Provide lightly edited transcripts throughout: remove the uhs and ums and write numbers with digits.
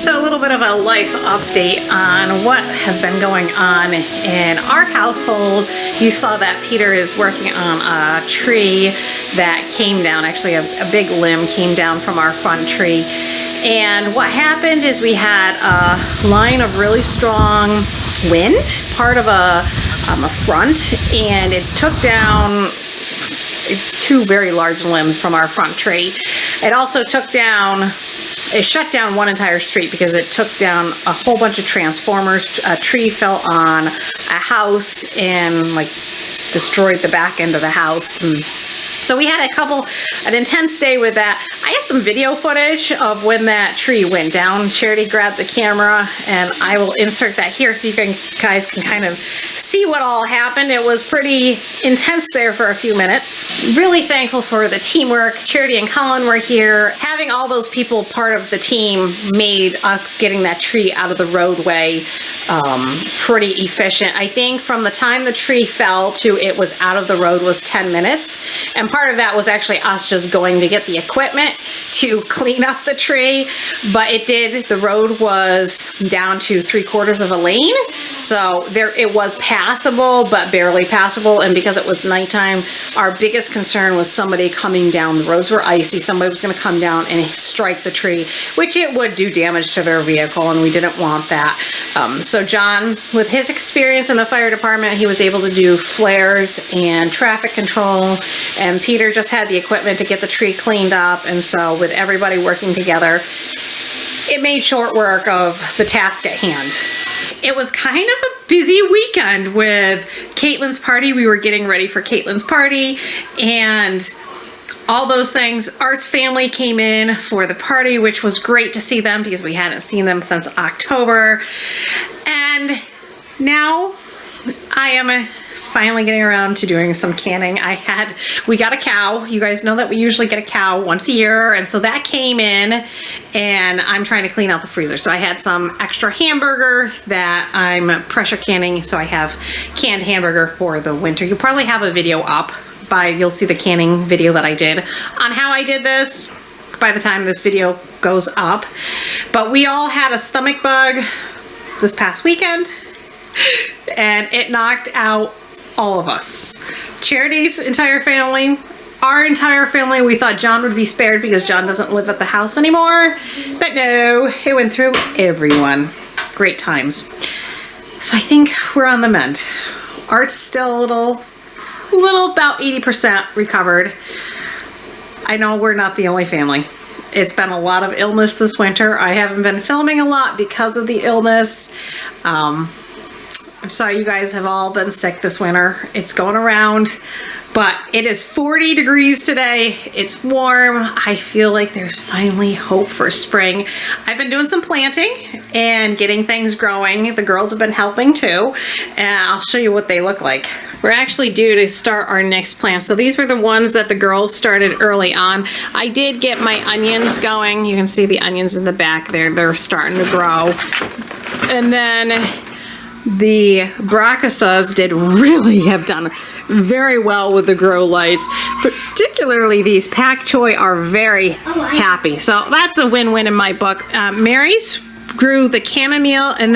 So a little bit of a life update on what has been going on in our household. You saw that Peter is working on a tree that came down, actually a big limb came down from our front tree. And what happened is we had a line of really strong wind, part of a front, and it took down two very large limbs from our front tree. It also took down, it shut down one entire street because it took down a whole bunch of transformers. A tree fell on a house and like destroyed the back end of the house. And so we had an intense day with that. I have some video footage of when that tree went down. Charity grabbed the camera and I will insert that here so you guys can kind of see what all happened. It was pretty intense there for a few minutes. Really thankful for the teamwork. Charity and Colin were here. Having all those people part of the team made us getting that tree out of the roadway pretty efficient. I think from the time the tree fell to it was out of the road was 10 minutes. And part of that was actually us just going to get the equipment to clean up the tree. But it did, the road was down to 3/4 of a lane. So it was passable, but barely passable. And because it was nighttime, our biggest concern was somebody coming down. The roads were icy. Somebody was going to come down and strike the tree, which it would do damage to their vehicle, and we didn't want that. So John, with his experience in the fire department, he was able to do flares and traffic control, and Peter just had the equipment to get the tree cleaned up. And so with everybody working together, it made short work of the task at hand. It was kind of a busy weekend with Caitlin's party. We were getting ready for Caitlin's party and all those things. Art's family came in for the party, which was great to see them because we hadn't seen them since October. And now I am finally getting around to doing some canning. We got a cow. You guys know that we usually get a cow once a year, and so that came in, and I'm trying to clean out the freezer. So I had some extra hamburger that I'm pressure canning, so I have canned hamburger for the winter. You'll probably have a video up you'll see the canning video that I did on how I did this by the time this video goes up. But we all had a stomach bug this past weekend, and it knocked out all of us. Charity's entire family, our entire family. We thought John would be spared because John doesn't live at the house anymore, but no, it went through everyone. Great times. So I think we're on the mend. Art's still a little about 80% recovered. I know we're not the only family. It's been a lot of illness this winter. I haven't been filming a lot because of the illness. I'm sorry you guys have all been sick this winter. It's going around, but it is 40 degrees today. It's warm. I feel like there's finally hope for spring. I've been doing some planting and getting things growing. The girls have been helping too, and I'll show you what they look like. We're actually due to start our next plant. So these were the ones that the girls started early on. I did get my onions going. You can see the onions in the back there. They're starting to grow. And then the Brachysus have done very well with the grow lights. Particularly these pak choi are very happy. So that's a win-win in my book. Mary's grew the chamomile, and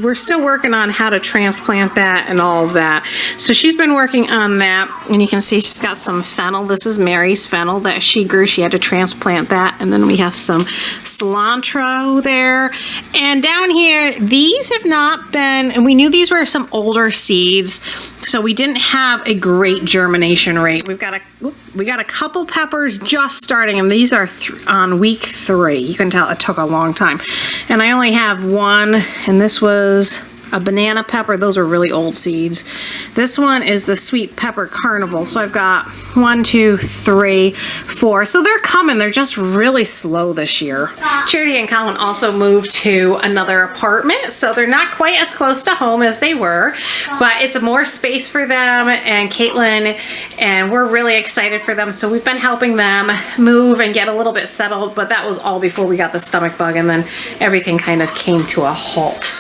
we're still working on how to transplant that and all of that. So she's been working on that, and you can see she's got some fennel. This is Mary's fennel that she grew. She had to transplant that. And then we have some cilantro there. And down here, these have not been, and we knew these were some older seeds, so we didn't have a great germination rate. We got a couple peppers just starting, and these are on week 3. You can tell it took a long time. And I only have one, and this was a banana pepper. Those are really old seeds. This one is the sweet pepper carnival. So I've got 1, 2, 3, 4. So they're coming. They're just really slow this year. Charity and Colin also moved to another apartment, so they're not quite as close to home as they were, but it's more space for them and Caitlin, and we're really excited for them. So we've been helping them move and get a little bit settled, but that was all before we got the stomach bug, and then everything kind of came to a halt.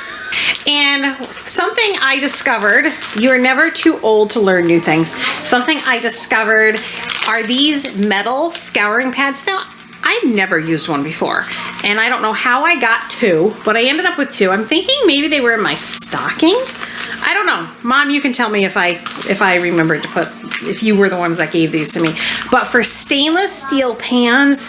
And something I discovered, you're never too old to learn new things. Something I discovered are these metal scouring pads. Now, I've never used one before, and I don't know how I got 2, but I ended up with 2. I'm thinking maybe they were in my stocking. I don't know. Mom, you can tell me if I remembered to put, if you were the ones that gave these to me. But for stainless steel pans,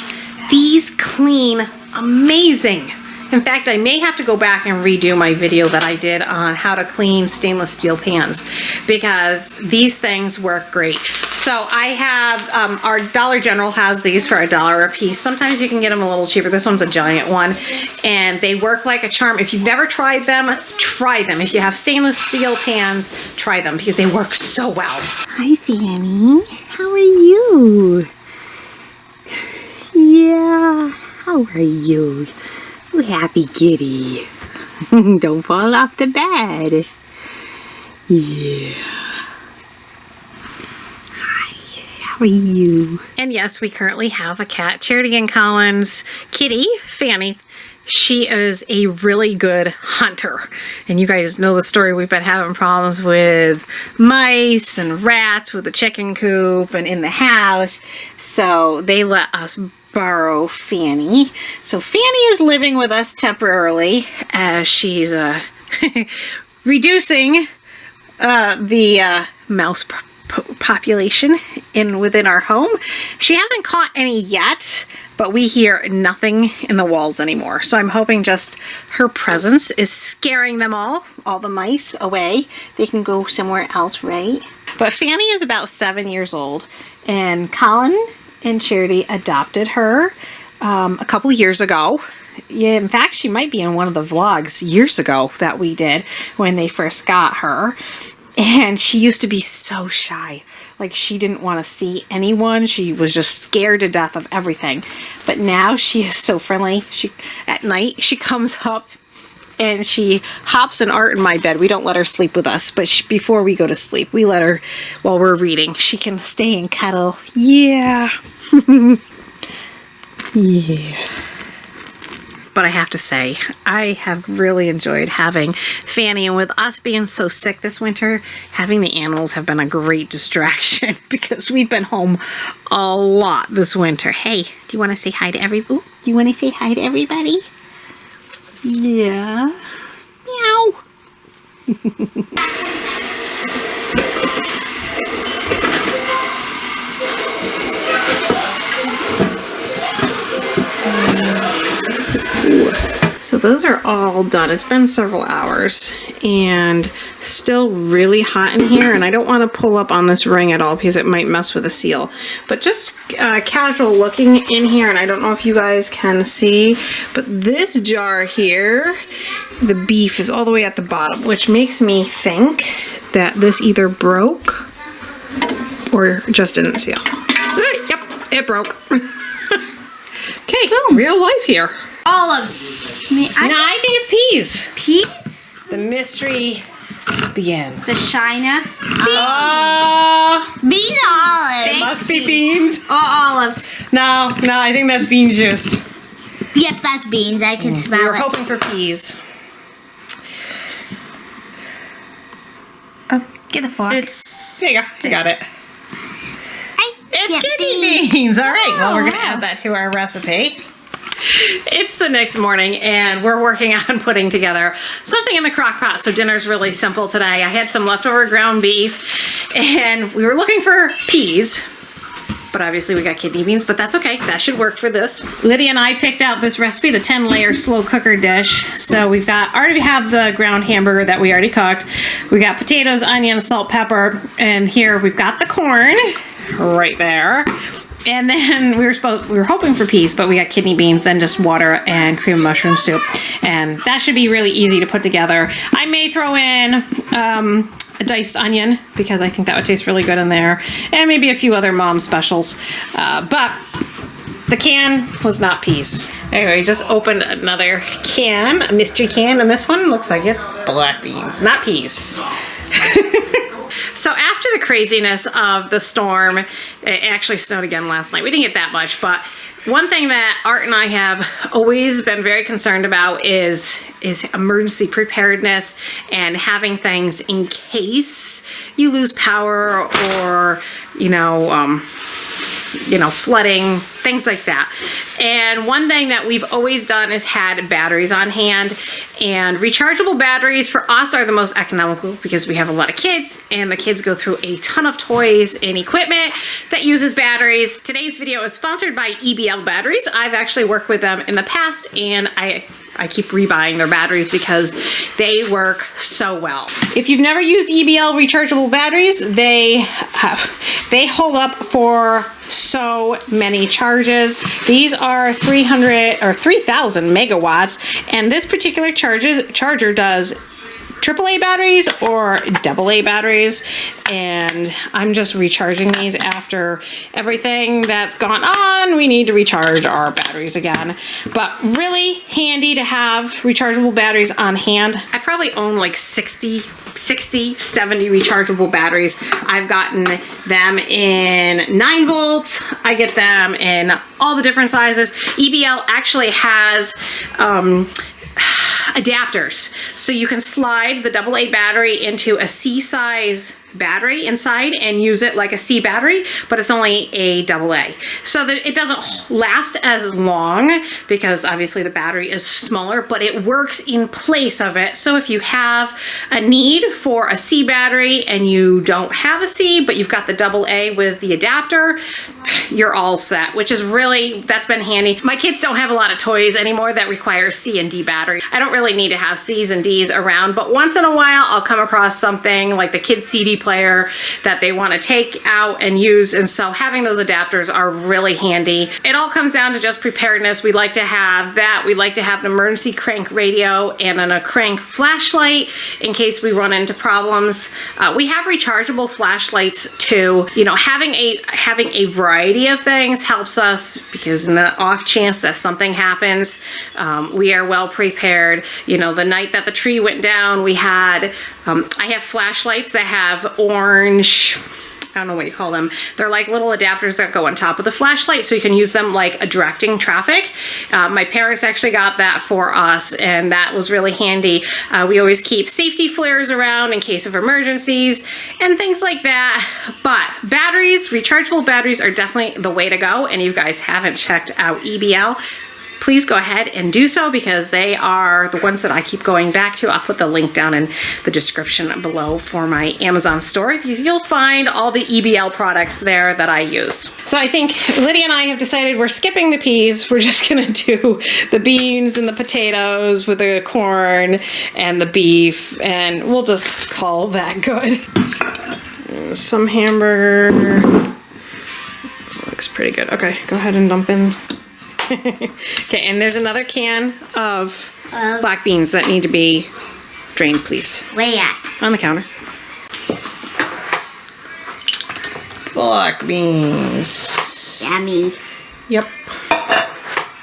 these clean amazing. In fact, I may have to go back and redo my video that I did on how to clean stainless steel pans, because these things work great. So I have, our Dollar General has these for $1 a piece. Sometimes you can get them a little cheaper. This one's a giant one, and they work like a charm. If you've never tried them, try them. If you have stainless steel pans, try them, because they work so well. Hi, Fanny. How are you? Yeah, how are you? You happy kitty. Don't fall off the bed. Yeah. Hi, how are you? And yes, we currently have a cat. Charity and Colin's kitty, Fanny, she is a really good hunter. And you guys know the story. We've been having problems with mice and rats with the chicken coop and in the house. So they let us borrow Fanny. So Fanny is living with us temporarily as she's reducing the mouse population within our home. She hasn't caught any yet, but we hear nothing in the walls anymore. So I'm hoping just her presence is scaring them all the mice away. They can go somewhere else, right? But Fanny is about 7 years old, and Colin and Charity adopted her a couple years ago. Yeah, in fact, she might be in one of the vlogs years ago that we did when they first got her. And she used to be so shy. Like, she didn't want to see anyone. She was just scared to death of everything. But now she is so friendly. At night, she comes up and she hops in Art in my bed. We don't let her sleep with us, but before we go to sleep, we let her, while we're reading, she can stay and cuddle. Yeah. Yeah. But I have to say, I have really enjoyed having Fanny, and with us being so sick this winter, having the animals have been a great distraction because we've been home a lot this winter. Hey, do you want to say hi to everybody? Do you want to say hi to everybody? Yeah. Meow. So those are all done. It's been several hours and still really hot in here, and I don't want to pull up on this ring at all because it might mess with the seal. But just casual looking in here, and I don't know if you guys can see, but this jar here, the beef is all the way at the bottom, which makes me think that this either broke or just didn't seal. Yep, it broke. Okay, real life here. Olives. I think it's peas. Peas? The mystery begins. The China. Beans or olives? It must be beans. Or olives. No, I think that's bean juice. Yep, that's beans. I can smell We were it. hoping for peas. Get the fork. There you go. You got it. It's get kidney beans. All right. Well, we're going to add that to our recipe. It's the next morning, and we're working on putting together something in the crock pot. So dinner's really simple today. I had some leftover ground beef, and we were looking for peas, but obviously we got kidney beans, but that's okay. That should work for this. Lydia and I picked out this recipe, the 10-layer slow cooker dish. So we've got, already have the ground hamburger that we already cooked. We got potatoes, onions, salt, pepper, and here we've got the corn right there. And then we were hoping for peas, but we got kidney beans, then just water and cream of mushroom soup. And that should be really easy to put together. I may throw in a diced onion because I think that would taste really good in there. And maybe a few other mom specials. But the can was not peas. Anyway, just opened another can, a mystery can, and this one looks like it's black beans, not peas. So after the craziness of the storm, it actually snowed again last night. We didn't get that much, but one thing that Art and I have always been very concerned about is emergency preparedness and having things in case you lose power or, flooding, things like that. And one thing that we've always done is had batteries on hand, and rechargeable batteries for us are the most economical because we have a lot of kids and the kids go through a ton of toys and equipment that uses batteries. Today's video is sponsored by ELB Batteries. I've actually worked with them in the past, and I keep rebuying their batteries because they work so well. If you've never used ELB rechargeable batteries, they hold up for so many charges. These are 300 or 3,000 megawatts, and this particular charger does AAA batteries or AA batteries, and I'm just recharging these after everything that's gone on. We need to recharge our batteries again, but really handy to have rechargeable batteries on hand. I probably own like 60, 70 rechargeable batteries. I've gotten them in 9 volts. I get them in all the different sizes. EBL actually has adapters, so you can slide the AA battery into a C size battery inside and use it like a C battery, but it's only a AA, so that it doesn't last as long because obviously the battery is smaller, but it works in place of it. So if you have a need for a C battery and you don't have a C, but you've got the AA with the adapter, you're all set, which is really, that's been handy. My kids don't have a lot of toys anymore that require C and D battery. I don't really need to have C's and D's around, but once in a while I'll come across something like the kids CD player that they want to take out and use, and so having those adapters are really handy. It all comes down to just preparedness. We like to have that. We like to have an emergency crank radio and a crank flashlight in case we run into problems. We have rechargeable flashlights too. Having a variety of things helps us because in the off chance that something happens, we are well prepared. The night that the tree went down, we had I have flashlights that have orange, I don't know what you call them. They're like little adapters that go on top of the flashlight, so you can use them like a directing traffic. My parents actually got that for us, and that was really handy. We always keep safety flares around in case of emergencies and things like that. But batteries, rechargeable batteries are definitely the way to go, and you guys haven't checked out EBL, please go ahead and do so because they are the ones that I keep going back to. I'll put the link down in the description below for my Amazon store because you'll find all the EBL products there that I use. So I think Lydia and I have decided we're skipping the peas. We're just gonna do the beans and the potatoes with the corn and the beef, and we'll just call that good. Some hamburger. Looks pretty good. Okay, go ahead and dump in. Okay, and there's another can of black beans that need to be drained, please. Where at? On the counter. Black beans. Yummy. Yep.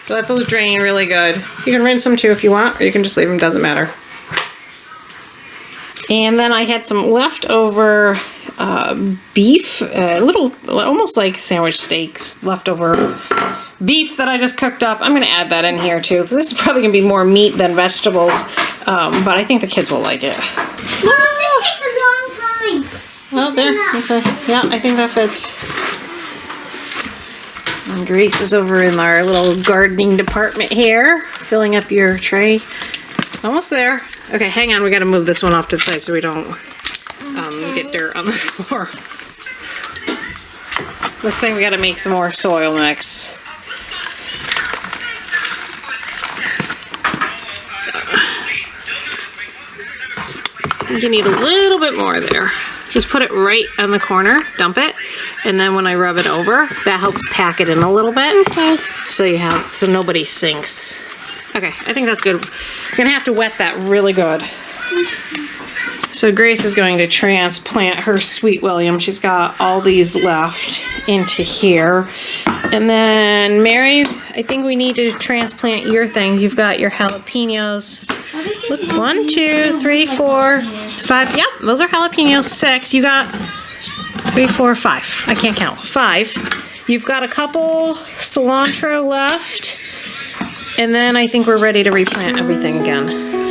So let those drain really good. You can rinse them too if you want, or you can just leave them, doesn't matter. And then I had some leftover beef, almost like sandwich steak, leftover beef that I just cooked up. I'm going to add that in here too. So this is probably going to be more meat than vegetables, but I think the kids will like it. Mom, this takes a long time. Well, there. Okay. Yeah, I think that fits. And Grace is over in our little gardening department here, filling up your tray. Almost there. Okay, hang on. We got to move this one off to the side so we don't get dirt on the floor. Looks like we got to make some more soil mix. You need a little bit more there. Just put it right on the corner, dump it, and then when I rub it over, that helps pack it in a little bit. Okay. So nobody sinks. Okay, I think that's good. You're gonna have to wet that really good. So Grace is going to transplant her Sweet William. She's got all these left into here. And then Mary, I think we need to transplant your things. You've got your jalapenos. Look, 1, 2, 3, 4, 5. Yep, those are jalapenos. 6. You got 3, 4, 5. I can't count. 5. You've got a couple cilantro left. And then I think we're ready to replant everything again.